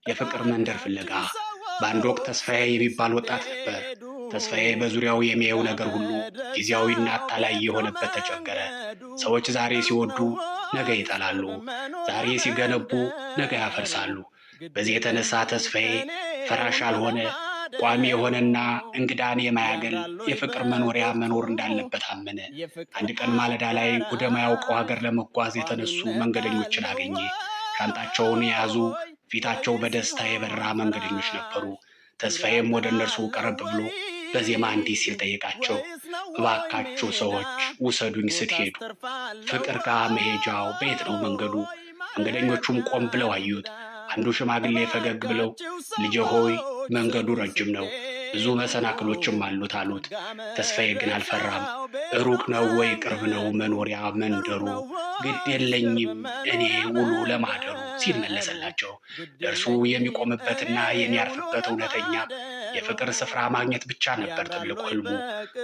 የፍቅር መንደር ፍለጋ። በአንድ ወቅት ተስፋዬ የሚባል ወጣት ነበር። ተስፋዬ በዙሪያው የሚያየው ነገር ሁሉ ጊዜያዊና አታላይ የሆነበት ተቸገረ። ሰዎች ዛሬ ሲወዱ ነገ ይጠላሉ፣ ዛሬ ሲገነቡ ነገ ያፈርሳሉ። በዚህ የተነሳ ተስፋዬ ፈራሽ ያልሆነ ቋሚ የሆነና እንግዳን የማያገል የፍቅር መኖሪያ መኖር እንዳለበት አመነ። አንድ ቀን ማለዳ ላይ ወደማያውቀው ሀገር ለመጓዝ የተነሱ መንገደኞችን አገኘ። ሻንጣቸውን የያዙ ፊታቸው በደስታ የበራ መንገደኞች ነበሩ። ተስፋዬም ወደ እነርሱ ቀረብ ብሎ በዜማ እንዲህ ሲል ጠየቃቸው። እባካችሁ ሰዎች ውሰዱኝ ስትሄዱ፣ ፍቅር ጋር መሄጃው በየት ነው መንገዱ? መንገደኞቹም ቆም ብለው አዩት። አንዱ ሽማግሌ ፈገግ ብለው ልጄ ሆይ መንገዱ ረጅም ነው፣ ብዙ መሰናክሎችም አሉት። ተስፋዬ ግን አልፈራም። ሩቅ ነው ወይ ቅርብ ነው መኖሪያ መንደሩ? ግድ የለኝም እኔ ውሉ ለማደሩ ሲል መለሰላቸው። ለእርሱ የሚቆምበትና የሚያርፍበት እውነተኛ የፍቅር ስፍራ ማግኘት ብቻ ነበር ትልቁ ህልሙ።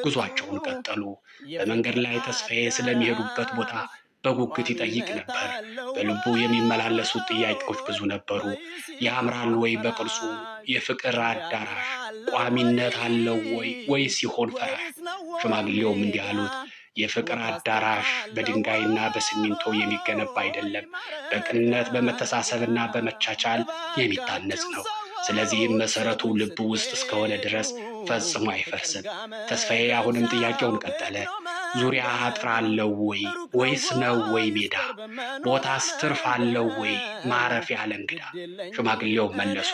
ጉዟቸውን ቀጠሉ። በመንገድ ላይ ተስፋዬ ስለሚሄዱበት ቦታ በጉጉት ይጠይቅ ነበር። በልቡ የሚመላለሱት ጥያቄዎች ብዙ ነበሩ። ያምራል ወይ በቅርጹ? የፍቅር አዳራሽ ቋሚነት አለው ወይ ሲሆን ፈራሽ? ሽማግሌውም እንዲህ አሉት፣ የፍቅር አዳራሽ በድንጋይና በሲሚንቶ የሚገነባ አይደለም፣ በቅንነት በመተሳሰብና በመቻቻል የሚታነጽ ነው። ስለዚህም መሰረቱ ልብ ውስጥ እስከሆነ ድረስ ፈጽሞ አይፈርስም። ተስፋዬ አሁንም ጥያቄውን ቀጠለ። ዙሪያ አጥር አለው ወይስ ነው ወይ ሜዳ? ቦታስ ትርፍ አለው ወይ ማረፊያ ለእንግዳ? ሽማግሌው መለሱ፣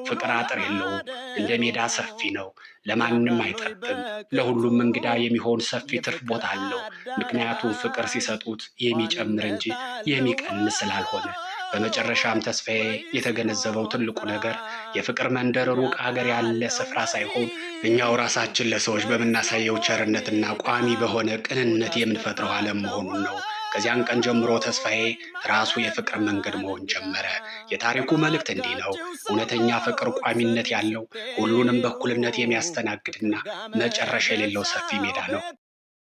ፍቅር አጥር የለውም፣ እንደ ሜዳ ሰፊ ነው፣ ለማንም አይጠብም። ለሁሉም እንግዳ የሚሆን ሰፊ ትርፍ ቦታ አለው። ምክንያቱም ፍቅር ሲሰጡት የሚጨምር እንጂ የሚቀንስ ስላልሆነ። በመጨረሻም ተስፋዬ የተገነዘበው ትልቁ ነገር የፍቅር መንደር ሩቅ ሀገር ያለ ስፍራ ሳይሆን እኛው ራሳችን ለሰዎች በምናሳየው ቸርነትና ቋሚ በሆነ ቅንነት የምንፈጥረው ዓለም መሆኑን ነው። ከዚያን ቀን ጀምሮ ተስፋዬ ራሱ የፍቅር መንገድ መሆን ጀመረ። የታሪኩ መልእክት እንዲህ ነው። እውነተኛ ፍቅር ቋሚነት ያለው፣ ሁሉንም በእኩልነት የሚያስተናግድና መጨረሻ የሌለው ሰፊ ሜዳ ነው።